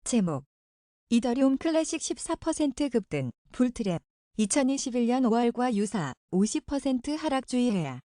제목 이더리움 클래식 14% 급등, 불트랩 2021년 5월과 유사 50% 하락 주의해야.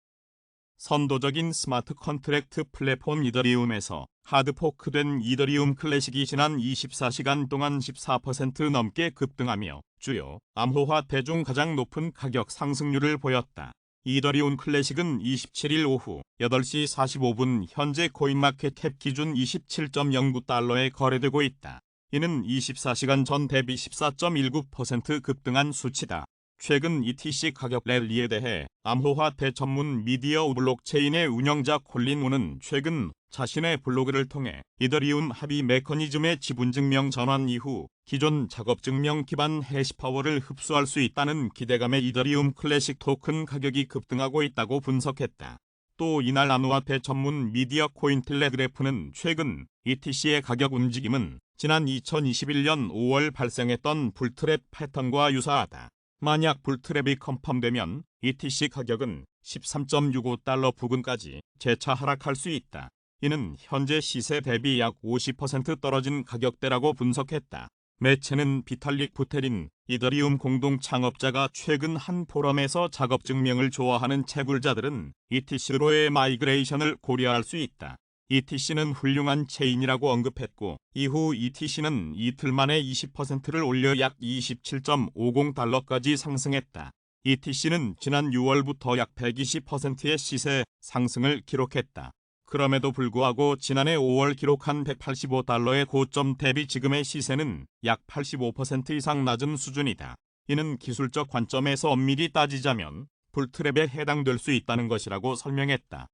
선도적인 스마트 컨트랙트 플랫폼 이더리움에서 하드포크된 이더리움 클래식이 지난 24시간 동안 14% 넘게 급등하며 주요 암호화폐 중 가장 높은 가격 상승률을 보였다. 이더리움 클래식은 27일 오후 8시 45분 현재 코인마켓캡 기준 27.09달러에 거래되고 있다. 이는 24시간 전 대비 14.19% 급등한 수치다. 최근 ETC 가격 랠리에 대해 암호화폐 전문 미디어 블록체인의 운영자 콜린 우는 최근 자신의 블로그를 통해 이더리움 합의 메커니즘의 지분증명 전환 이후 기존 작업증명 기반 해시파워를 흡수할 수 있다는 기대감에 이더리움 클래식 토큰 가격이 급등하고 있다고 분석했다. 또 이날 암호화폐 전문 미디어 코인텔레그래프는 최근 ETC의 가격 움직임은 지난 2021년 5월 발생했던 불트랩 패턴과 유사하다. 만약 불트랩이 컨펌되면 ETC 가격은 13.65달러 부근까지 재차 하락할 수 있다. 이는 현재 시세 대비 약 50% 떨어진 가격대라고 분석했다. 매체는 비탈릭 부테린 이더리움 공동 창업자가 최근 한 포럼에서 작업 증명을 좋아하는 채굴자들은 ETC로의 마이그레이션을 고려할 수 있다. ETC는 훌륭한 체인이라고 언급했고 이후 ETC는 이틀 만에 20%를 올려 약 27.50달러까지 상승했다. ETC는 지난 6월부터 약 120%의 시세 상승을 기록했다. 그럼에도 불구하고 지난해 5월 기록한 185달러의 고점 대비 지금의 시세는 약 85% 이상 낮은 수준이다. 이는 기술적 관점에서 엄밀히 따지자면 불트랩에 해당될 수 있다는 것이라고 설명했다.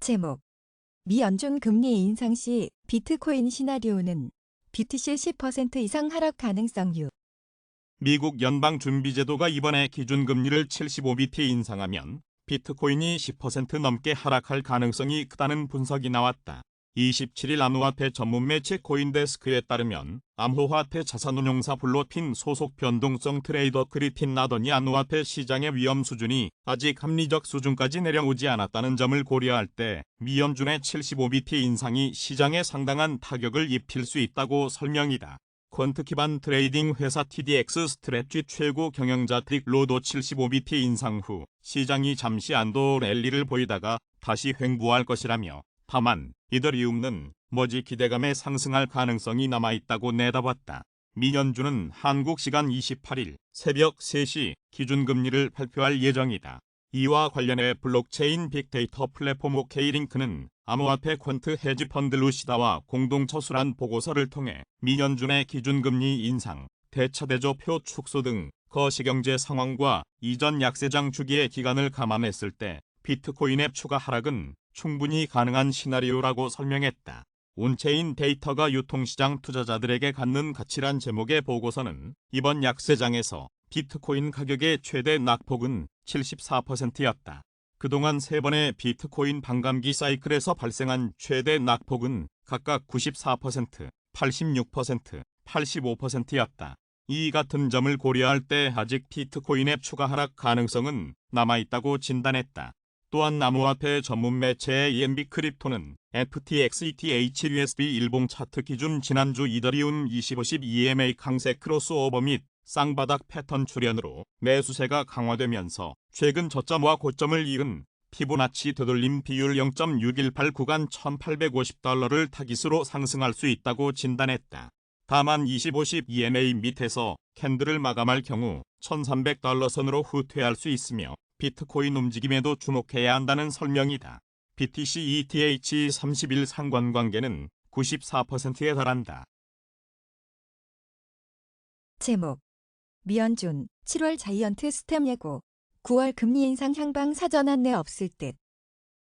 제목 미 연준 금리 인상 시 비트코인 시나리오는 BTC 10% 이상 하락 가능성 유. 미국 연방준비제도가 이번에 기준금리를 75bp 인상하면 비트코인이 10% 넘게 하락할 가능성이 크다는 분석이 나왔다. 27일 암호화폐 전문 매체 코인데스크에 따르면 암호화폐 자산운용사 블로핀 소속 변동성 트레이더 그리핀 나던이 암호화폐 시장의 위험 수준이 아직 합리적 수준까지 내려오지 않았다는 점을 고려할 때 미 연준의 75bp 인상이 시장에 상당한 타격을 입힐 수 있다고 설명이다. 퀀트 기반 트레이딩 회사 TDX 스트래쥐 최고 경영자 트릭 로도 75bp 인상 후 시장이 잠시 안도 랠리를 보이다가 다시 횡보할 것이라며 다만 이더리움은 머지 기대감에 상승할 가능성이 남아있다고 내다봤다. 미 연준은 한국 시간 28일 새벽 3시 기준금리를 발표할 예정이다. 이와 관련해 블록체인 빅데이터 플랫폼 오케이링크는 암호화폐 퀀트 헤지펀드 루시다와 공동 저술한 보고서를 통해 미 연준의 기준금리 인상, 대차대조표 축소 등 거시경제 상황과 이전 약세장 주기의 기간을 감안했을 때 비트코인의 추가 하락은 충분히 가능한 시나리오라고 설명했다. 온체인 데이터가 유통시장 투자자들에게 갖는 가치란 제목의 보고서는 이번 약세장에서 비트코인 가격의 최대 낙폭은 74%였다. 그동안 3번의 비트코인 반감기 사이클에서 발생한 최대 낙폭은 각각 94%, 86%, 85%였다. 이 같은 점을 고려할 때 아직 비트코인의 추가 하락 가능성은 남아있다고 진단했다. 또한 암호화폐 전문 매체의 ENB 크립토는 FTX ETH USD 일봉 차트 기준 지난주 이더리움 25십 EMA 강세 크로스오버 및 쌍바닥 패턴 출현으로 매수세가 강화되면서 최근 저점과 고점을 이은 피보나치 되돌림 비율 0.618 구간 1850달러를 타깃으로 상승할 수 있다고 진단했다. 다만 25십 EMA 밑에서 캔들을 마감할 경우 1300달러 선으로 후퇴할 수 있으며 비트코인 움직임에도 주목해야 한다는 설명이다. BTC ETH 30일 상관관계는 94%에 달한다. 제목 미 연준 7월 자이언트 스텝 예고, 9월 금리 인상 향방 사전 안내 없을 듯.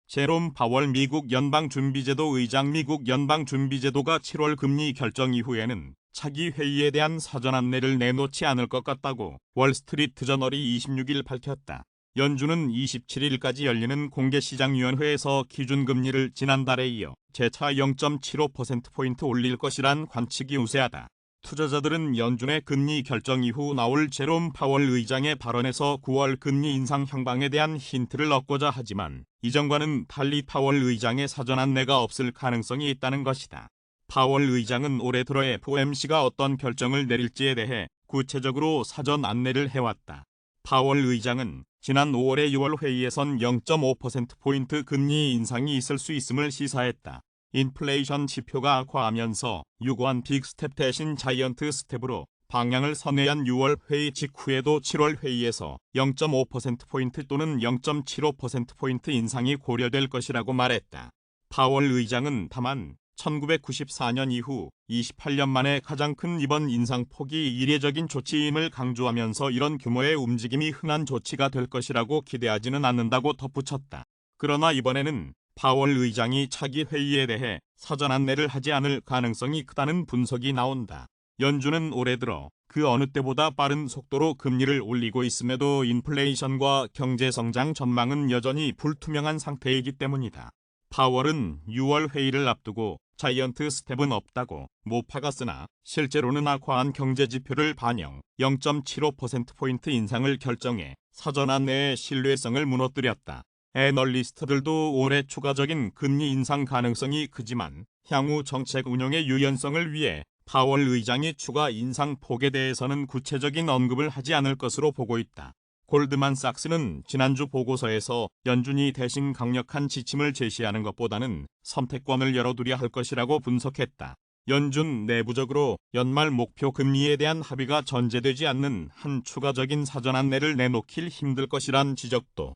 제롬 파월 미국 연방준비제도 의장 미국 연방준비제도가 7월 금리 결정 이후에는 차기 회의에 대한 사전 안내를 내놓지 않을 것 같다고 월스트리트 저널이 26일 밝혔다. 연준은 27일까지 열리는 공개시장위원회에서 기준금리를 지난달에 이어 재차 0.75%포인트 올릴 것이란 관측이 우세하다. 투자자들은 연준의 금리 결정 이후 나올 제롬 파월 의장의 발언에서 9월 금리 인상 향방에 대한 힌트를 얻고자 하지만 이전과는 달리 파월 의장의 사전 안내가 없을 가능성이 있다는 것이다. 파월 의장은 올해 들어 FOMC가 어떤 결정을 내릴지에 대해 구체적으로 사전 안내를 해왔다. 파월 의장은 지난 5월의 6월 회의에선 0.5%포인트 금리 인상이 있을 수 있음을 시사했다. 인플레이션 지표가 악화하면서 요구한 빅스텝 대신 자이언트 스텝으로 방향을 선회한 6월 회의 직후에도 7월 회의에서 0.5%포인트 또는 0.75%포인트 인상이 고려될 것이라고 말했다. 파월 의장은 다만 1994년 이후 28년 만에 가장 큰 이번 인상폭이 이례적인 조치임을 강조하면서 이런 규모의 움직임이 흔한 조치가 될 것이라고 기대하지는 않는다고 덧붙였다. 그러나 이번에는 파월 의장이 차기 회의에 대해 사전 안내를 하지 않을 가능성이 크다는 분석이 나온다. 연준은 올해 들어 그 어느 때보다 빠른 속도로 금리를 올리고 있음에도 인플레이션과 경제 성장 전망은 여전히 불투명한 상태이기 때문이다. 파월은 6월 회의를 앞두고 자이언트 스텝은 없다고 모파갔으나 실제로는 악화한 경제 지표를 반영 0.75%포인트 인상을 결정해 사전 안내의 신뢰성을 무너뜨렸다. 애널리스트들도 올해 추가적인 금리 인상 가능성이 크지만 향후 정책 운용의 유연성을 위해 파월 의장이 추가 인상 폭에 대해서는 구체적인 언급을 하지 않을 것으로 보고 있다. 골드만삭스는 지난주 보고서에서 연준이 대신 강력한 지침을 제시하는 것보다는 선택권을 열어두려 할 것이라고 분석했다. 연준 내부적으로 연말 목표 금리에 대한 합의가 전제되지 않는 한 추가적인 사전 안내를 내놓길 힘들 것이란 지적도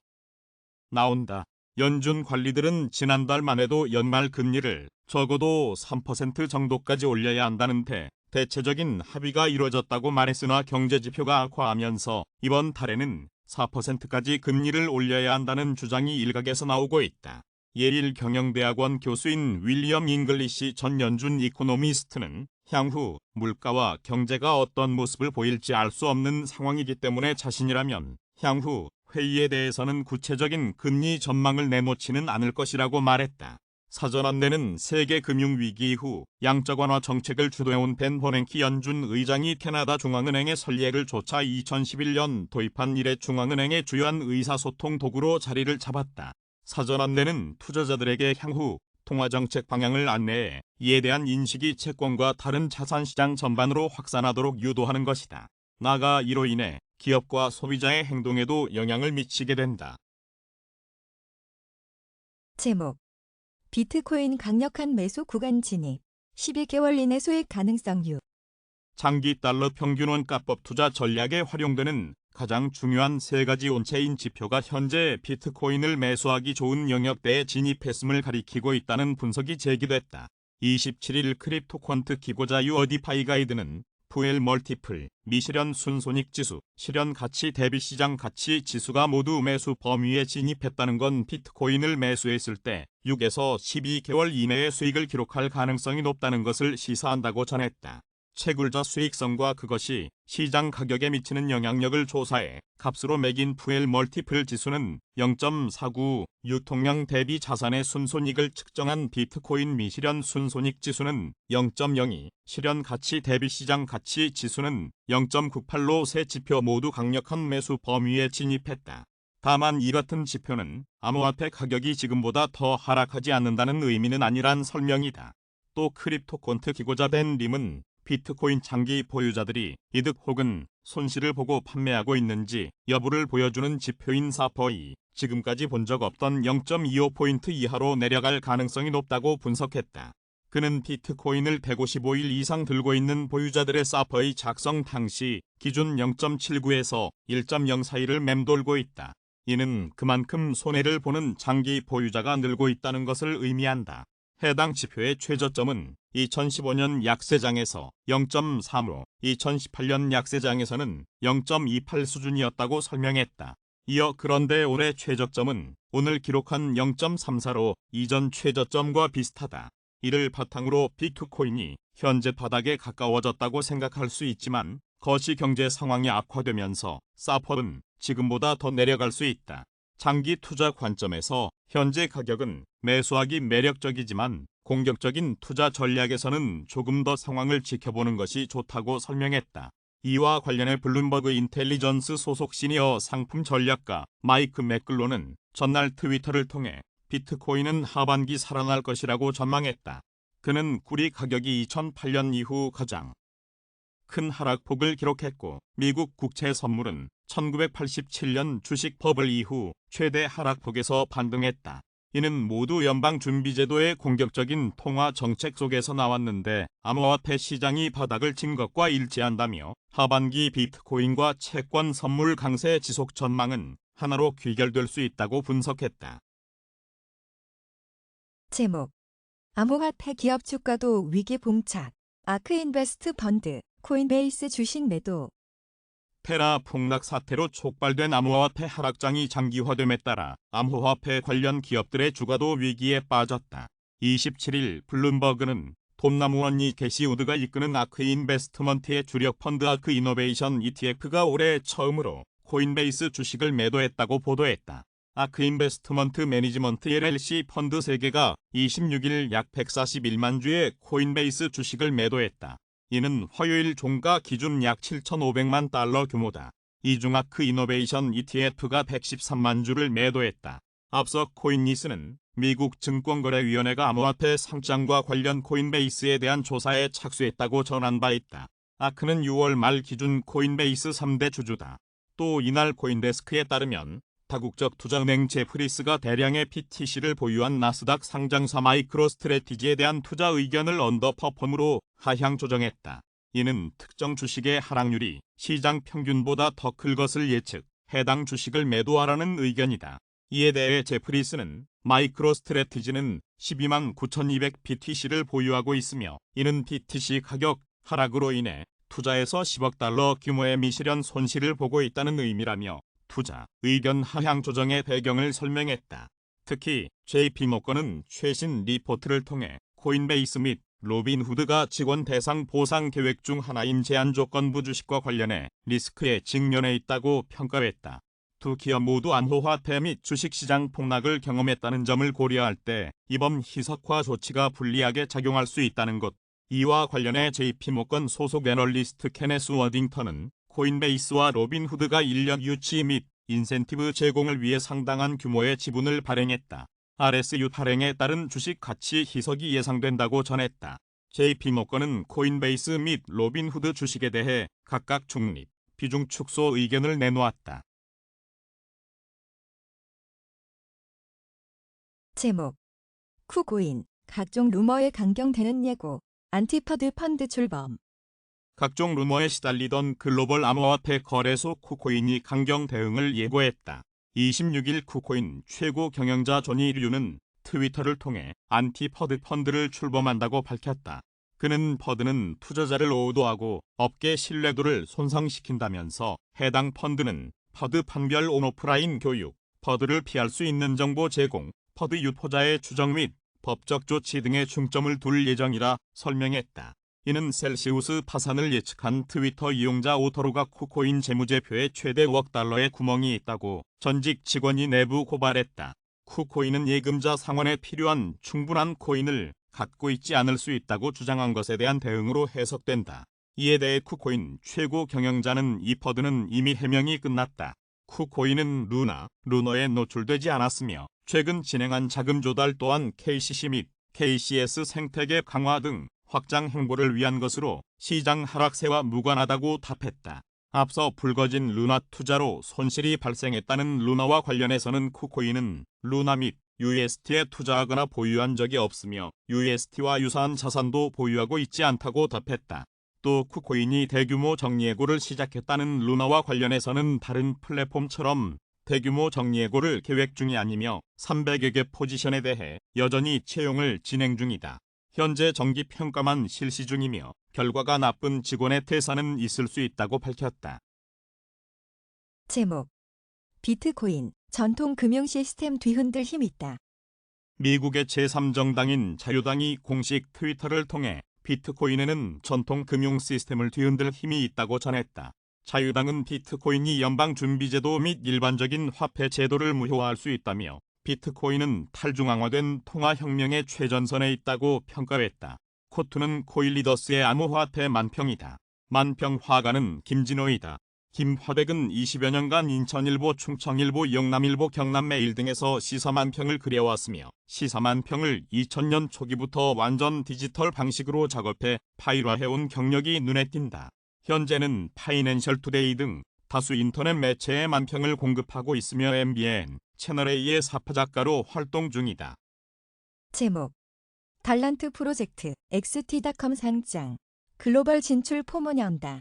나온다. 연준 관리들은 지난달만 해도 연말 금리를 적어도 3% 정도까지 올려야 한다는 대체적인 합의가 이루어졌다고 말했으나 경제지표가 악화하면서 이번 달에는 4%까지 금리를 올려야 한다는 주장이 일각에서 나오고 있다. 예일 경영대학원 교수인 윌리엄 잉글리시 전 연준 이코노미스트는 향후 물가와 경제가 어떤 모습을 보일지 알 수 없는 상황이기 때문에 자신이라면 향후 회의에 대해서는 구체적인 금리 전망을 내놓지는 않을 것이라고 말했다. 사전 안내는 세계 금융위기 이후 양적 완화 정책을 주도해온 벤 버냉키 연준 의장이 캐나다 중앙은행의 설립을 조차 2011년 도입한 이래 중앙은행의 주요한 의사소통 도구로 자리를 잡았다. 사전 안내는 투자자들에게 향후 통화정책 방향을 안내해 이에 대한 인식이 채권과 다른 자산시장 전반으로 확산하도록 유도하는 것이다. 나아가 이로 인해 기업과 소비자의 행동에도 영향을 미치게 된다. 제목 비트코인 강력한 매수 구간 진입 12개월 이내 수익 가능성 유 장기 달러 평균 원가법 투자 전략에 활용되는 가장 중요한 세 가지 온체인 지표가 현재 비트코인을 매수하기 좋은 영역대에 진입했음을 가리키고 있다는 분석이 제기됐다. 27일 크립토퀀트 기고자유 어디파이 가이드는 푸엘 멀티플, 미실현 순손익지수, 실현가치 대비시장가치 지수가 모두 매수 범위에 진입했다는 건 비트코인을 매수했을 때 6에서 12개월 이내의 수익을 기록할 가능성이 높다는 것을 시사한다고 전했다. 채굴자 수익성과 그것이 시장 가격에 미치는 영향력을 조사해 값으로 매긴 푸엘 멀티플 지수는 0.49, 유통량 대비 자산의 순손익을 측정한 비트코인 미실현 순손익 지수는 0.02, 실현 가치 대비 시장 가치 지수는 0.98로 세 지표 모두 강력한 매수 범위에 진입했다. 다만 이 같은 지표는 암호화폐 가격이 지금보다 더 하락하지 않는다는 의미는 아니란 설명이다. 또 크립토퀀트 기고자 벤 림은 비트코인 장기 보유자들이 이득 혹은 손실을 보고 판매하고 있는지 여부를 보여주는 지표인 사퍼이 지금까지 본 적 없던 0.25포인트 이하로 내려갈 가능성이 높다고 분석했다. 그는 비트코인을 155일 이상 들고 있는 보유자들의 사퍼의 작성 당시 기준 0.79에서 1.0 사이를 맴돌고 있다. 이는 그만큼 손해를 보는 장기 보유자가 늘고 있다는 것을 의미한다. 해당 지표의 최저점은 2015년 약세장에서 0.3으로 2018년 약세장에서는 0.28 수준이었다고 설명했다. 이어 그런데 올해 최저점은 오늘 기록한 0.34로 이전 최저점과 비슷하다. 이를 바탕으로 비트코인이 현재 바닥에 가까워졌다고 생각할 수 있지만 거시 경제 상황이 악화되면서 사퍼는 지금보다 더 내려갈 수 있다. 장기 투자 관점에서 현재 가격은 매수하기 매력적이지만 공격적인 투자 전략에서는 조금 더 상황을 지켜보는 것이 좋다고 설명했다. 이와 관련해 블룸버그 인텔리전스 소속 시니어 상품 전략가 마이크 맥글로는 전날 트위터를 통해 비트코인은 하반기 살아날 것이라고 전망했다. 그는 구리 가격이 2008년 이후 가장 큰 하락폭을 기록했고 미국 국채 선물은 1987년 주식 버블 이후 최대 하락폭에서 반등했다. 이는 모두 연방준비제도의 공격적인 통화 정책 속에서 나왔는데 암호화폐 시장이 바닥을 친 것과 일치한다며 하반기 비트코인과 채권 선물 강세 지속 전망은 하나로 귀결될 수 있다고 분석했다. 제목 암호화폐 기업 주가도 위기 봉착. 아크인베스트 펀드 코인베이스 주식 매도. 테라 폭락 사태로 촉발된 암호화폐 하락장이 장기화됨에 따라 암호화폐 관련 기업들의 주가도 위기에 빠졌다. 27일 블룸버그는 톰나무언니 게시우드가 이끄는 아크인베스트먼트의 주력 펀드 아크이노베이션 ETF가 올해 처음으로 코인베이스 주식을 매도했다고 보도했다. 아크인베스트먼트 매니지먼트 LLC 펀드 3개가 26일 약 141만 주의 코인베이스 주식을 매도했다. 이는 화요일 종가 기준 약 7,500만 달러 규모다. 이 중 아크이노베이션 ETF가 113만 주를 매도했다. 앞서 코인니스는 미국 증권거래위원회가 암호화폐 상장과 관련 코인베이스에 대한 조사에 착수했다고 전한 바 있다. 아크는 6월 말 기준 코인베이스 3대 주주다. 또 이날 코인데스크에 따르면 다국적 투자은행 제프리스가 대량의 PTC를 보유한 나스닥 상장사 마이크로스트래티지에 대한 투자 의견을 언더퍼폼으로 하향 조정했다. 이는 특정 주식의 하락률이 시장 평균보다 더 클 것을 예측, 해당 주식을 매도하라는 의견이다. 이에 대해 제프리스는 마이크로스트래티지는 12만 9,200 PTC를 보유하고 있으며 이는 PTC 가격 하락으로 인해 투자에서 10억 달러 규모의 미실현 손실을 보고 있다는 의미라며 투자 의견 하향 조정의 배경을 설명했다. 특히 JP모건은 최신 리포트를 통해 코인베이스 및 로빈후드가 직원 대상 보상 계획 중 하나인 제한조건부 주식과 관련해 리스크에 직면해 있다고 평가했다. 두 기업 모두 암호화폐 및 주식시장 폭락을 경험했다는 점을 고려할 때 이번 희석화 조치가 불리하게 작용할 수 있다는 것. 이와 관련해 JP모건 소속 애널리스트 케네스 워딩턴은 코인베이스와 로빈후드가 1년 유치 및 인센티브 제공을 위해 상당한 규모의 지분을 발행했다. RSU 발행에 따른 주식 가치 희석이 예상된다고 전했다. JP모건은 코인베이스 및 로빈후드 주식에 대해 각각 중립, 비중 축소 의견을 내놓았다. 제목 쿠코인 각종 루머에 강경되는 예고. 안티퍼드 펀드 출범. 각종 루머에 시달리던 글로벌 암호화폐 거래소 쿠코인이 강경 대응을 예고했다. 26일 쿠코인 최고 경영자 조니 류는 트위터를 통해 안티퍼드 펀드를 출범한다고 밝혔다. 그는 퍼드는 투자자를 오도하고 업계 신뢰도를 손상시킨다면서 해당 펀드는 퍼드 판별 온오프라인 교육, 퍼드를 피할 수 있는 정보 제공, 퍼드 유포자의 추적 및 법적 조치 등에 중점을 둘 예정이라 설명했다. 이는 셀시우스 파산을 예측한 트위터 이용자 오토로가 쿠코인 재무제표에 최대 5억 달러의 구멍이 있다고 전직 직원이 내부 고발했다. 쿠코인은 예금자 상환에 필요한 충분한 코인을 갖고 있지 않을 수 있다고 주장한 것에 대한 대응으로 해석된다. 이에 대해 쿠코인 최고 경영자는 이 퍼드는 이미 해명이 끝났다. 쿠코인은 루너에 노출되지 않았으며 최근 진행한 자금 조달 또한 KCC 및 KCS 생태계 강화 등 확장 행보를 위한 것으로 시장 하락세와 무관하다고 답했다. 앞서 불거진 루나 투자로 손실이 발생했다는 루나와 관련해서는 쿠코인은 루나 및 UST에 투자하거나 보유한 적이 없으며 UST와 유사한 자산도 보유하고 있지 않다고 답했다. 또 쿠코인이 대규모 정리해고를 시작했다는 루나와 관련해서는 다른 플랫폼처럼 대규모 정리해고를 계획 중이 아니며 300여 개 포지션에 대해 여전히 채용을 진행 중이다. 현재 정기평가만 실시 중이며 결과가 나쁜 직원의 퇴사는 있을 수 있다고 밝혔다. 제목 비트코인 전통 금융 시스템 뒤흔들 힘 있다. 미국의 제3정당인 자유당이 공식 트위터를 통해 비트코인에는 전통 금융 시스템을 뒤흔들 힘이 있다고 전했다. 자유당은 비트코인이 연방준비제도 및 일반적인 화폐 제도를 무효화할 수 있다며 비트코인은 탈중앙화된 통화혁명의 최전선에 있다고 평가했다. 코투는 코일리더스의 암호화폐 만평이다. 만평 화가는 김진호이다. 김화백은 20여 년간 인천일보, 충청일보, 영남일보, 경남매일 등에서 시사만 평을 그려왔으며 시사만 평을 2000년 초기부터 완전 디지털 방식으로 작업해 파일화해온 경력이 눈에 띈다. 현재는 파이낸셜 투데이 등 다수 인터넷 매체에 만평을 공급하고 있으며 MBN, 채널A의 사파작가로 활동 중이다. 제목 달란트 프로젝트 XT.com 상장 글로벌 진출 포문 연다.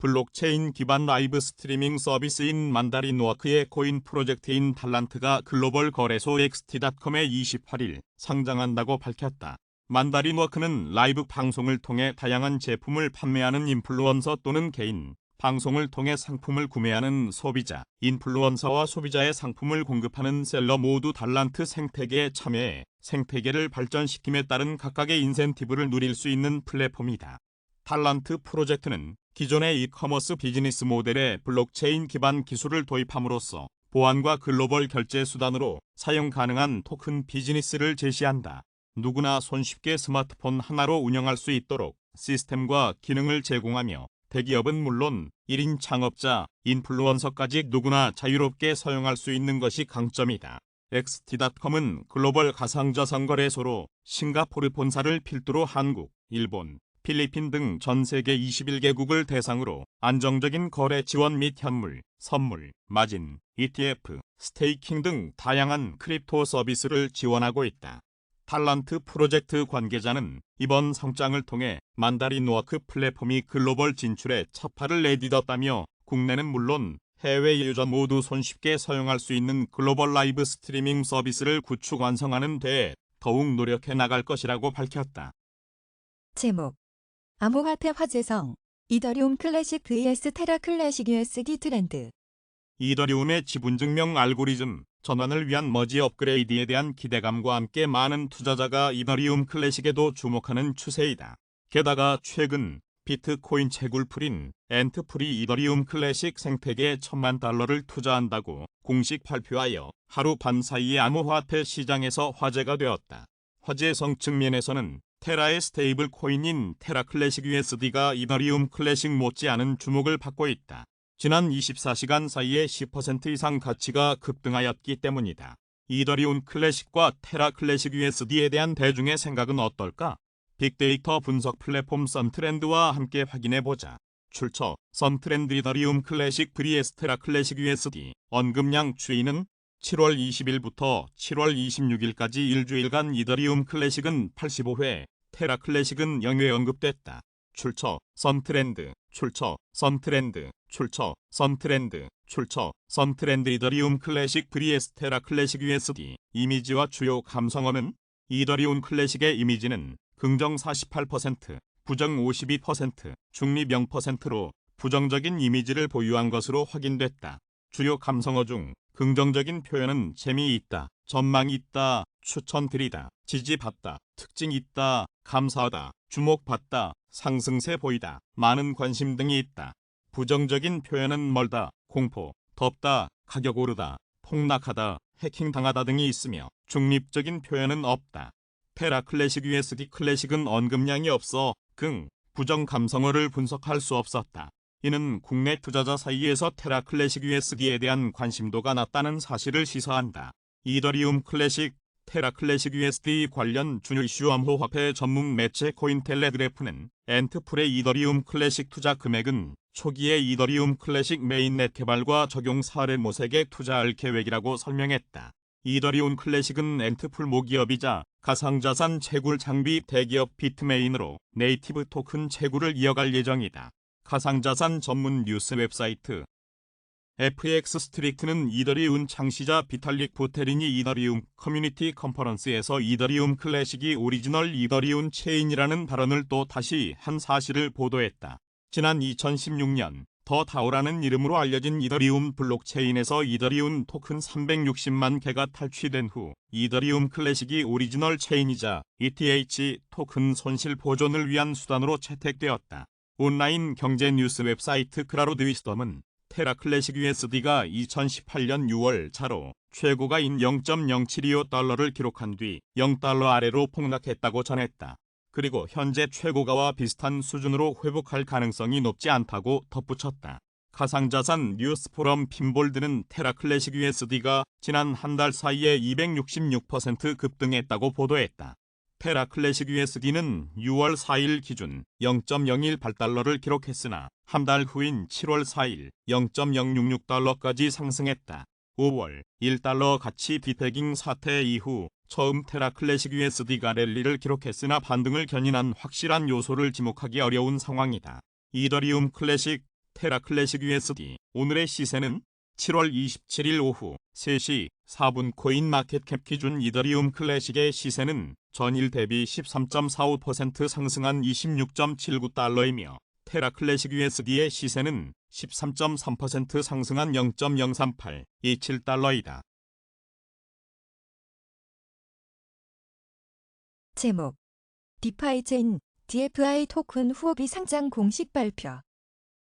블록체인 기반 라이브 스트리밍 서비스인 만다린워크의 코인 프로젝트인 달란트가 글로벌 거래소 XT.com에 28일 상장한다고 밝혔다. 만다린워크는 라이브 방송을 통해 다양한 제품을 판매하는 인플루언서 또는 개인, 방송을 통해 상품을 구매하는 소비자, 인플루언서와 소비자의 상품을 공급하는 셀러 모두 달란트 생태계에 참여해 생태계를 발전시킴에 따른 각각의 인센티브를 누릴 수 있는 플랫폼이다. 달란트 프로젝트는 기존의 이커머스 비즈니스 모델에 블록체인 기반 기술을 도입함으로써 보안과 글로벌 결제 수단으로 사용 가능한 토큰 비즈니스를 제시한다. 누구나 손쉽게 스마트폰 하나로 운영할 수 있도록 시스템과 기능을 제공하며 대기업은 물론 1인 창업자, 인플루언서까지 누구나 자유롭게 사용할 수 있는 것이 강점이다. XT.com은 글로벌 가상자산 거래소로 싱가포르 본사를 필두로 한국, 일본, 필리핀 등 전 세계 21개국을 대상으로 안정적인 거래 지원 및 현물, 선물, 마진, ETF, 스테이킹 등 다양한 크립토 서비스를 지원하고 있다. 달란트 프로젝트 관계자는 이번 상장을 통해 만다린워크 플랫폼이 글로벌 진출에 첫발을 내딛었다며 국내는 물론 해외 유저 모두 손쉽게 사용할 수 있는 글로벌 라이브 스트리밍 서비스를 구축 완성하는 데 더욱 노력해 나갈 것이라고 밝혔다. 제목 암호화폐 화제성 이더리움 클래식 vs 테라 클래식 USD 트렌드. 이더리움의 지분증명 알고리즘 전환을 위한 머지 업그레이드에 대한 기대감과 함께 많은 투자자가 이더리움 클래식에도 주목하는 추세이다. 게다가 최근 비트코인 채굴풀인 엔트풀이 이더리움 클래식 생태계에 $10,000,000를 투자한다고 공식 발표하여 하루 반 사이에 암호화폐 시장에서 화제가 되었다. 화제성 측면에서는 테라의 스테이블 코인인 테라 클래식 USD가 이더리움 클래식 못지않은 주목을 받고 있다. 지난 24시간 사이에 10% 이상 가치가 급등하였기 때문이다. 이더리움 클래식과 테라 클래식 USD에 대한 대중의 생각은 어떨까? 빅데이터 분석 플랫폼 썬트렌드와 함께 확인해보자. 출처 썬트렌드 이더리움 클래식 vs 테라 클래식 USD 언급량 추이는 7월 20일부터 7월 26일까지 일주일간 이더리움 클래식은 85회, 테라 클래식은 0회 언급됐다. 출처 썬트렌드, 출처 썬트렌드, 출처 썬트렌드, 출처 썬트렌드 이더리움 클래식 vs 테라 클래식 USD 이미지와 주요 감성어는 이더리움 클래식의 이미지는 긍정 48%, 부정 52%, 중립 0%로 부정적인 이미지를 보유한 것으로 확인됐다. 주요 감성어 중 긍정적인 표현은 재미있다, 전망이 있다, 추천드리다, 지지받다, 특징 있다, 감사하다, 주목받다, 상승세 보이다, 많은 관심 등이 있다. 부정적인 표현은 멀다, 공포, 덥다, 가격 오르다, 폭락하다, 해킹당하다 등이 있으며 중립적인 표현은 없다. 테라 클래식 USD 클래식은 언급량이 없어 부정 감성어를 분석할 수 없었다. 이는 국내 투자자 사이에서 테라 클래식 USD에 대한 관심도가 낮다는 사실을 시사한다. 이더리움 클래식, 테라 클래식 USD 관련 주요 이슈 암호화폐 전문 매체 코인텔레그래프는 엔트풀의 이더리움 클래식 투자 금액은 초기에 이더리움 클래식 메인넷 개발과 적용 사례 모색에 투자할 계획이라고 설명했다. 이더리움 클래식은 엔트풀 모기업이자 가상자산 채굴 장비 대기업 비트메인으로 네이티브 토큰 채굴을 이어갈 예정이다. 가상자산 전문 뉴스 웹사이트 FX 스트릭트는 이더리움 창시자 비탈릭 부테린이 이더리움 커뮤니티 컨퍼런스에서 이더리움 클래식이 오리지널 이더리움 체인이라는 발언을 또 다시 한 사실을 보도했다. 지난 2016년 더 다오라는 이름으로 알려진 이더리움 블록체인에서 이더리움 토큰 360만 개가 탈취된 후 이더리움 클래식이 오리지널 체인이자 ETH 토큰 손실 보존을 위한 수단으로 채택되었다. 온라인 경제 뉴스 웹사이트 크라우드 위스덤은 테라 클래식 USD가 2018년 6월 차로 최고가인 0.0725달러를 기록한 뒤 0달러 아래로 폭락했다고 전했다. 그리고 현재 최고가와 비슷한 수준으로 회복할 가능성이 높지 않다고 덧붙였다. 가상자산 뉴스포럼 핀볼드는 테라클래식 USD가 지난 한 달 사이에 266% 급등했다고 보도했다. 테라클래식 USD는 6월 4일 기준 0.018달러를 기록했으나 한 달 후인 7월 4일 0.066달러까지 상승했다. 5월 1달러 가치 디태깅 사태 이후 처음 테라클래식 USD가 랠리를 기록했으나 반등을 견인한 확실한 요소를 지목하기 어려운 상황이다. 이더리움 클래식, 테라클래식 USD 오늘의 시세는 7월 27일 오후 3시 4분 코인 마켓캡 기준 이더리움 클래식의 시세는 전일 대비 13.45% 상승한 26.79달러이며 테라클래식 USD의 시세는 13.3% 상승한 0.03827달러이다. 제목 디파이 체인 DFI 토큰 후오비 상장 공식 발표.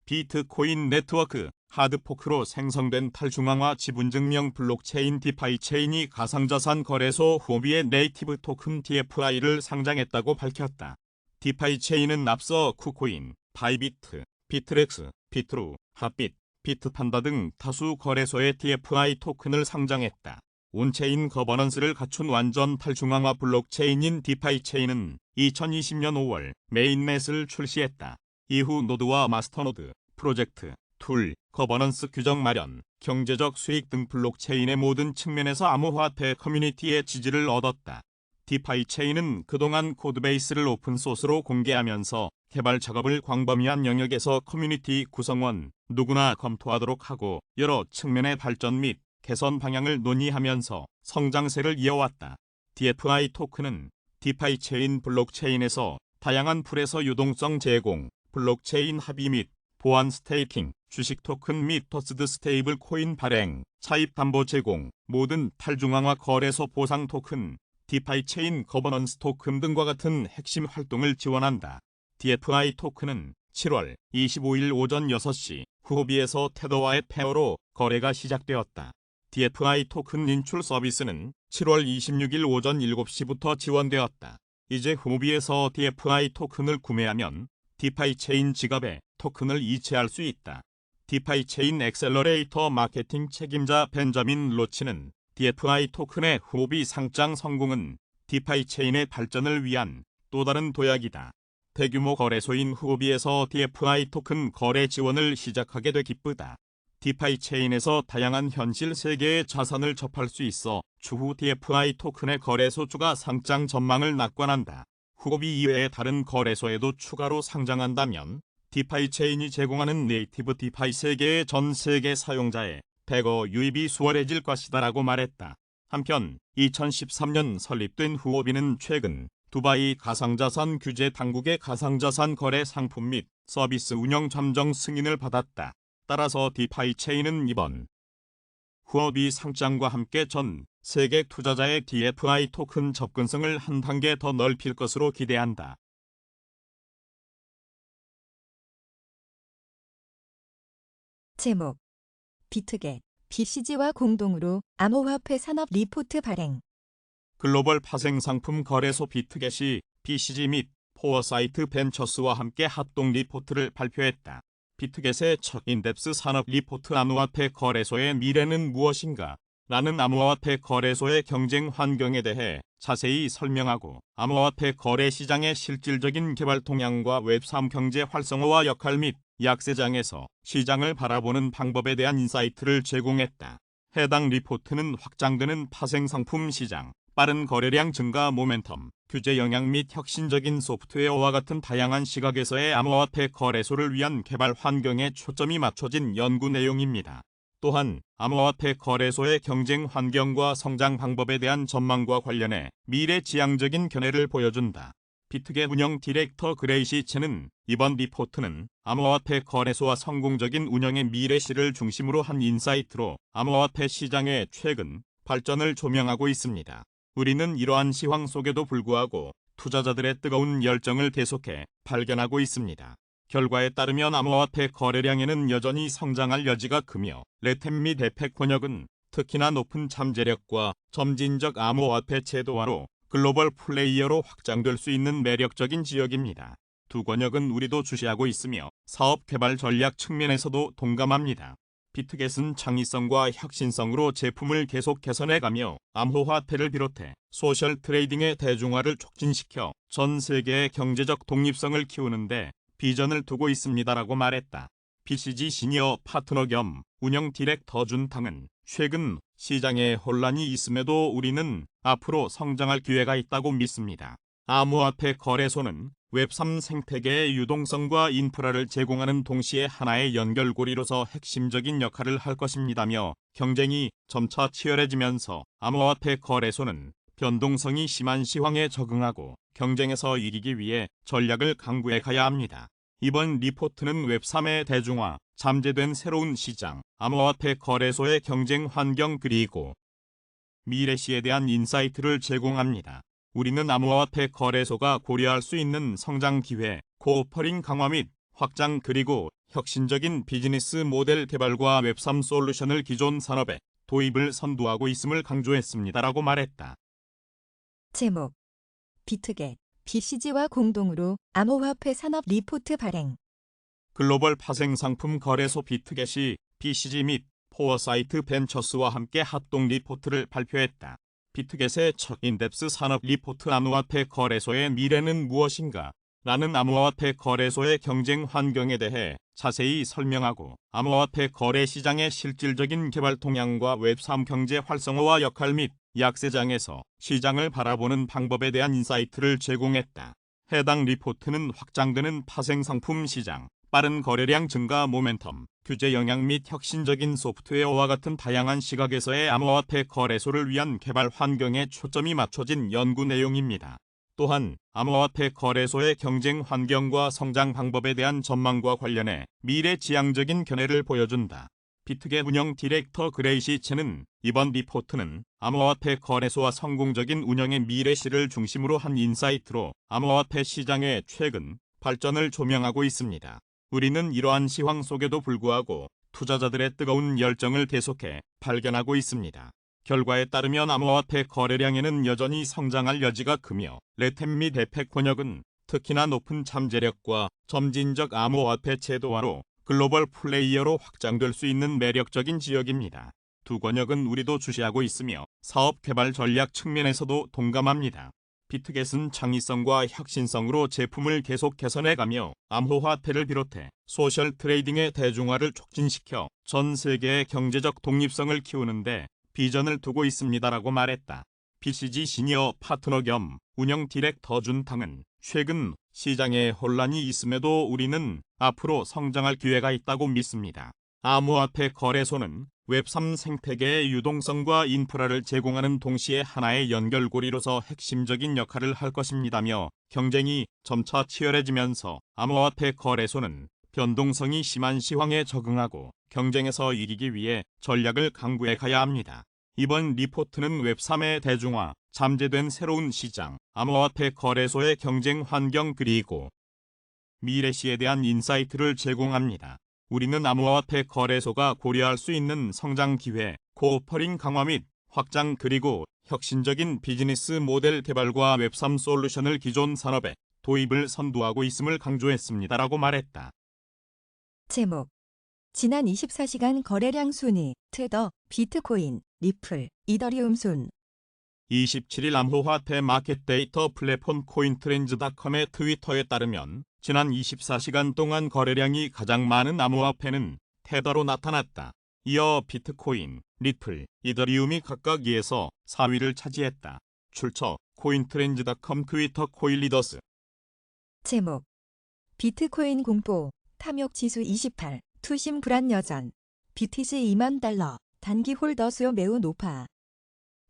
비트코인 네트워크 하드포크로 생성된 탈중앙화 지분증명 블록체인 디파이 체인이 가상자산 거래소 후오비의 네이티브 토큰 DFI를 상장했다고 밝혔다. 디파이 체인은 앞서 쿠코인, 바이비트, 비트렉스, 비트루, 핫빗, 비트판다 등 다수 거래소의 DFI 토큰을 상장했다. 온체인 거버넌스를 갖춘 완전 탈중앙화 블록체인인 디파이 체인은 2020년 5월 메인넷을 출시했다. 이후 노드와 마스터노드, 프로젝트, 툴, 거버넌스 규정 마련, 경제적 수익 등 블록체인의 모든 측면에서 암호화폐 커뮤니티의 지지를 얻었다. 디파이 체인은 그동안 코드베이스를 오픈소스로 공개하면서 개발 작업을 광범위한 영역에서 커뮤니티 구성원 누구나 검토하도록 하고 여러 측면의 발전 및 개선 방향을 논의하면서 성장세를 이어왔다. DFI 토큰은 디파이 체인 블록체인에서 다양한 풀에서 유동성 제공, 블록체인 합의 및 보안 스테이킹, 주식 토큰 및 터스드 스테이블 코인 발행, 차입 담보 제공, 모든 탈중앙화 거래소 보상 토큰, 디파이 체인 거버넌스 토큰 등과 같은 핵심 활동을 지원한다. DFI 토큰은 7월 25일 오전 6시 후오비에서 테더와의 페어로 거래가 시작되었다. DFI 토큰 인출 서비스는 7월 26일 오전 7시부터 지원되었다. 이제 후오비에서 DFI 토큰을 구매하면 디파이 체인 지갑에 토큰을 이체할 수 있다. 디파이 체인 엑셀러레이터 마케팅 책임자 벤자민 로치는 DFI 토큰의 후오비 상장 성공은 디파이 체인의 발전을 위한 또 다른 도약이다. 대규모 거래소인 후오비에서 DFI 토큰 거래 지원을 시작하게 돼 기쁘다. 디파이 체인에서 다양한 현실 세계의 자산을 접할 수 있어 추후 DFI 토큰의 거래소 추가 상장 전망을 낙관한다. 후오비 이외의 다른 거래소에도 추가로 상장한다면 디파이 체인이 제공하는 네이티브 디파이 세계의 전 세계 사용자의 대거 유입이 수월해질 것이다라고 말했다. 한편 2013년 설립된 후오비는 최근 두바이 가상자산 규제 당국의 가상자산 거래 상품 및 서비스 운영 잠정 승인을 받았다. 따라서 디파이 체인은 이번 후오비 상장과 함께 전 세계 투자자의 DFI 토큰 접근성을 한 단계 더 넓힐 것으로 기대한다. 제목 비트겟 BCG와 공동으로 암호화폐 산업 리포트 발행. 글로벌 파생상품 거래소 비트겟이 BCG 및 포어사이트 벤처스와 함께 합동 리포트를 발표했다. 비트겟의 첫 인덱스 산업 리포트 암호화폐 거래소의 미래는 무엇인가? 라는 암호화폐 거래소의 경쟁 환경에 대해 자세히 설명하고 암호화폐 거래 시장의 실질적인 개발 동향과 웹3 경제 활성화와 역할 및 약세장에서 시장을 바라보는 방법에 대한 인사이트를 제공했다. 해당 리포트는 확장되는 파생상품 시장, 빠른 거래량 증가 모멘텀, 규제 영향 및 혁신적인 소프트웨어와 같은 다양한 시각에서의 암호화폐 거래소를 위한 개발 환경에 초점이 맞춰진 연구 내용입니다. 또한 암호화폐 거래소의 경쟁 환경과 성장 방법에 대한 전망과 관련해 미래지향적인 견해를 보여준다. 비트겟 운영 디렉터 그레이시 첸은 이번 리포트는 암호화폐 거래소와 성공적인 운영의 미래시를 중심으로 한 인사이트로 암호화폐 시장의 최근 발전을 조명하고 있습니다. 우리는 이러한 시황 속에도 불구하고 투자자들의 뜨거운 열정을 계속해 발견하고 있습니다. 결과에 따르면 암호화폐 거래량에는 여전히 성장할 여지가 크며 레템 및 에펙 권역은 특히나 높은 잠재력과 점진적 암호화폐 제도화로 글로벌 플레이어로 확장될 수 있는 매력적인 지역입니다. 두 권역은 우리도 주시하고 있으며 사업 개발 전략 측면에서도 동감합니다. 비트겟은 창의성과 혁신성으로 제품을 계속 개선해가며 암호화폐를 비롯해 소셜 트레이딩의 대중화를 촉진시켜 전 세계의 경제적 독립성을 키우는데 비전을 두고 있습니다라고 말했다. BCG 시니어 파트너 겸 운영 디렉터 준탕은 최근 시장에 혼란이 있음에도 우리는 앞으로 성장할 기회가 있다고 믿습니다. 암호화폐 거래소는 웹3 생태계의 유동성과 인프라를 제공하는 동시에 하나의 연결고리로서 핵심적인 역할을 할 것입니다며 경쟁이 점차 치열해지면서 암호화폐 거래소는 변동성이 심한 시황에 적응하고 경쟁에서 이기기 위해 전략을 강구해 가야 합니다. 이번 리포트는 웹3의 대중화, 잠재된 새로운 시장, 암호화폐 거래소의 경쟁 환경 그리고 미래시에 대한 인사이트를 제공합니다. 우리는 암호화폐 거래소가 고려할 수 있는 성장 기회, 코오퍼링 강화 및 확장 그리고 혁신적인 비즈니스 모델 개발과 웹3 솔루션을 기존 산업에 도입을 선도하고 있음을 강조했습니다라고 말했다. 제목 비트겟, BCG와 공동으로 암호화폐 산업 리포트 발행. 글로벌 파생상품 거래소 비트겟이 BCG 및 포어사이트 벤처스와 함께 합동 리포트를 발표했다. 비트겟의 첫 인덱스 산업 리포트 암호화폐 거래소의 미래는 무엇인가? 라는 암호화폐 거래소의 경쟁 환경에 대해 자세히 설명하고 암호화폐 거래 시장의 실질적인 개발 동향과 웹3 경제 활성화와 역할 및 약세장에서 시장을 바라보는 방법에 대한 인사이트를 제공했다. 해당 리포트는 확장되는 파생상품 시장, 빠른 거래량 증가 모멘텀, 규제 영향 및 혁신적인 소프트웨어와 같은 다양한 시각에서의 암호화폐 거래소를 위한 개발 환경에 초점이 맞춰진 연구 내용입니다. 또한 암호화폐 거래소의 경쟁 환경과 성장 방법에 대한 전망과 관련해 미래지향적인 견해를 보여준다. 비트겟 운영 디렉터 그레이시 첸은 이번 리포트는 암호화폐 거래소와 성공적인 운영의 미래시를 중심으로 한 인사이트로 암호화폐 시장의 최근 발전을 조명하고 있습니다. 우리는 이러한 시황 속에도 불구하고 투자자들의 뜨거운 열정을 계속해 발견하고 있습니다. 결과에 따르면 암호화폐 거래량에는 여전히 성장할 여지가 크며 레템 및 에펙 권역은 특히나 높은 잠재력과 점진적 암호화폐 제도화로 글로벌 플레이어로 확장될 수 있는 매력적인 지역입니다. 두 권역은 우리도 주시하고 있으며 사업 개발 전략 측면에서도 동감합니다. 비트겟은 창의성과 혁신성으로 제품을 계속 개선해가며 암호화폐를 비롯해 소셜 트레이딩의 대중화를 촉진시켜 전 세계의 경제적 독립성을 키우는데 비전을 두고 있습니다라고 말했다. BCG 시니어 파트너 겸 운영 디렉터 준탕은 최근 시장에 혼란이 있음에도 우리는 앞으로 성장할 기회가 있다고 믿습니다. 암호화폐 거래소는 웹3 생태계의 유동성과 인프라를 제공하는 동시에 하나의 연결고리로서 핵심적인 역할을 할 것입니다며 경쟁이 점차 치열해지면서 암호화폐 거래소는 변동성이 심한 시황에 적응하고 경쟁에서 이기기 위해 전략을 강구해 가야 합니다. 이번 리포트는 웹3의 대중화, 잠재된 새로운 시장, 암호화폐 거래소의 경쟁 환경 그리고 미래시에 대한 인사이트를 제공합니다. 우리는 암호화폐 거래소가 고려할 수 있는 성장 기회, 코오퍼링 강화 및 확장 그리고 혁신적인 비즈니스 모델 개발과 웹3 솔루션을 기존 산업에 도입을 선도하고 있음을 강조했습니다라고 말했다. 제목 지난 24시간 거래량 순위, 테더, 비트코인, 리플, 이더리움 순. 27일 암호화폐 마켓 데이터 플랫폼 코인트렌즈닷컴의 트위터에 따르면 지난 24시간 동안 거래량이 가장 많은 암호화폐는 테더로 나타났다. 이어 비트코인, 리플, 이더리움이 각각 2에서 4위를 차지했다. 출처 코인트렌즈닷컴 트위터 코일리더스. 제목 비트코인 공포, 탐욕 지수 28, 투심 불안 여전, BTC 2만 달러, 단기 홀더 수요 매우 높아.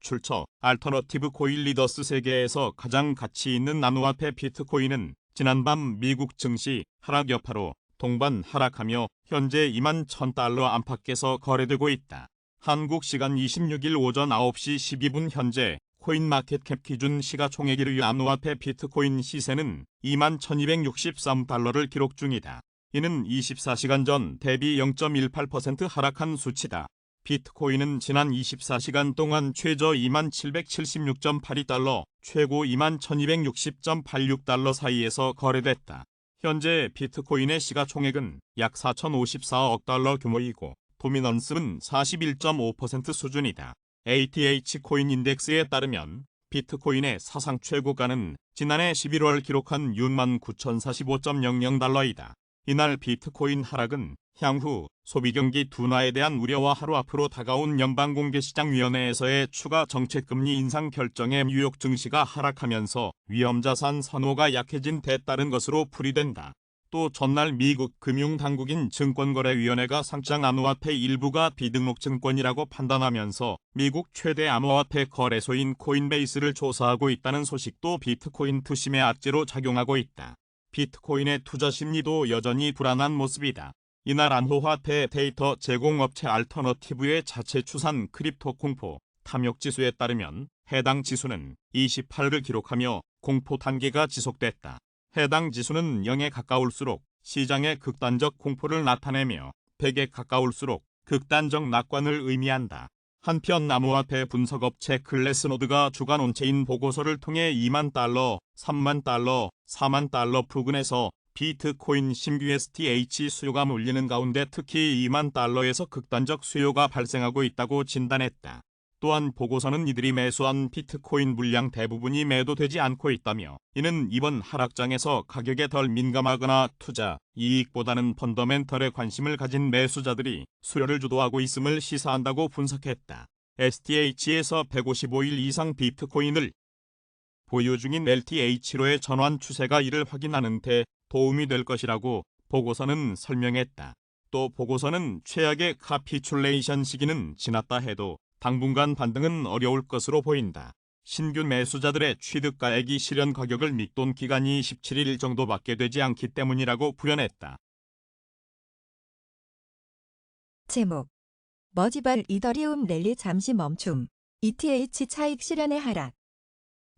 출처 알터너티브 코일리더스. 세계에서 가장 가치 있는 암호화폐 비트코인은 지난밤 미국 증시 하락 여파로 동반 하락하며 현재 2만 1,000달러 안팎에서 거래되고 있다. 한국 시간 26일 오전 9시 12분 현재 코인마켓캡 기준 시가총액 1위 암호화폐 비트코인 시세는 2만 1,263달러를 기록 중이다. 이는 24시간 전 대비 0.18% 하락한 수치다. 비트코인은 지난 24시간 동안 최저 2776.82달러, 최고 21,260.86달러 사이에서 거래됐다. 현재 비트코인의 시가총액은 약 4,054억 달러 규모이고 도미넌스는 41.5% 수준이다. ATH 코인 인덱스에 따르면 비트코인의 사상 최고가는 지난해 11월 기록한 69,045.00달러이다. 이날 비트코인 하락은 향후 소비경기 둔화에 대한 우려와 하루 앞으로 다가온 연방공개시장위원회에서의 추가 정책금리 인상 결정에 뉴욕 증시가 하락하면서 위험자산 선호가 약해진 데 따른 것으로 풀이된다. 또 전날 미국 금융당국인 증권거래위원회가 상장 암호화폐 일부가 비등록 증권이라고 판단하면서 미국 최대 암호화폐 거래소인 코인베이스를 조사하고 있다는 소식도 비트코인 투심의 악재로 작용하고 있다. 비트코인의 투자 심리도 여전히 불안한 모습이다. 이날 암호화폐 데이터 제공업체 알터너티브의 자체 추산 크립토 공포 탐욕 지수에 따르면 해당 지수는 28을 기록하며 공포 단계가 지속됐다. 해당 지수는 0에 가까울수록 시장의 극단적 공포를 나타내며 100에 가까울수록 극단적 낙관을 의미한다. 한편 암호화폐 분석업체 글래스노드가 주간 온체인 보고서를 통해 2만 달러, 3만 달러, 4만 달러 부근에서 비트코인 신규 STH 수요가 몰리는 가운데 특히 2만 달러에서 극단적 수요가 발생하고 있다고 진단했다. 또한 보고서는 이들이 매수한 비트코인 물량 대부분이 매도되지 않고 있다며 이는 이번 하락장에서 가격에 덜 민감하거나 투자, 이익보다는 펀더멘털에 관심을 가진 매수자들이 수요를 주도하고 있음을 시사한다고 분석했다. STH에서 155일 이상 비트코인을 보유 중인 LTH로의 전환 추세가 이를 확인하는 데 도움이 될 것이라고 보고서는 설명했다. 또 보고서는 최악의 카피출레이션 시기는 지났다 해도 당분간 반등은 어려울 것으로 보인다. 신규 매수자들의 취득가액이 실현 가격을 밑돈 기간이 17일 정도밖에 되지 않기 때문이라고 풀어냈다. 제목 머지발 이더리움 랠리 잠시 멈춤. ETH 차익 실현의 하락.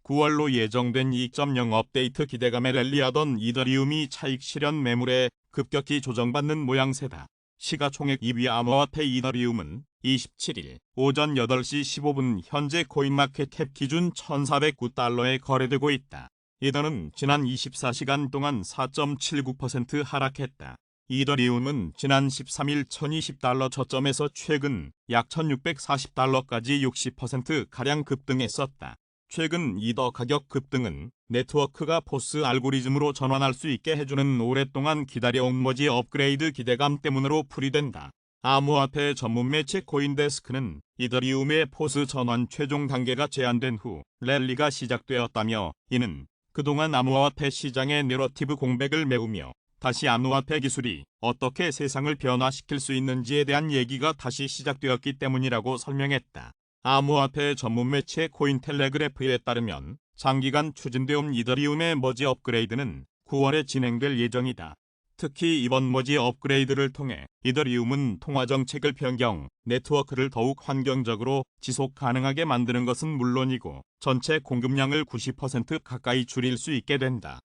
9월로 예정된 2.0 업데이트 기대감에 랠리하던 이더리움이 차익 실현 매물에 급격히 조정받는 모양새다. 시가총액 2위 암호화폐 이더리움은 27일 오전 8시 15분 현재 코인마켓캡 기준 1,409달러에 거래되고 있다. 이더는 지난 24시간 동안 4.79% 하락했다. 이더리움은 지난 13일 1,020달러 저점에서 최근 약 1,640달러까지 60%가량 급등했었다. 최근 이더 가격 급등은 네트워크가 포스 알고리즘으로 전환할 수 있게 해주는 오랫동안 기다려온 머지 업그레이드 기대감 때문으로 풀이된다. 암호화폐 전문 매체 코인데스크는 이더리움의 포스 전환 최종 단계가 제한된 후 랠리가 시작되었다며 이는 그동안 암호화폐 시장의 내러티브 공백을 메우며 다시 암호화폐 기술이 어떻게 세상을 변화시킬 수 있는지에 대한 얘기가 다시 시작되었기 때문이라고 설명했다. 암호화폐 전문 매체 코인텔레그래프에 따르면 장기간 추진되온 이더리움의 머지 업그레이드는 9월에 진행될 예정이다. 특히 이번 머지 업그레이드를 통해 이더리움은 통화 정책을 변경, 네트워크를 더욱 환경적으로 지속 가능하게 만드는 것은 물론이고 전체 공급량을 90% 가까이 줄일 수 있게 된다.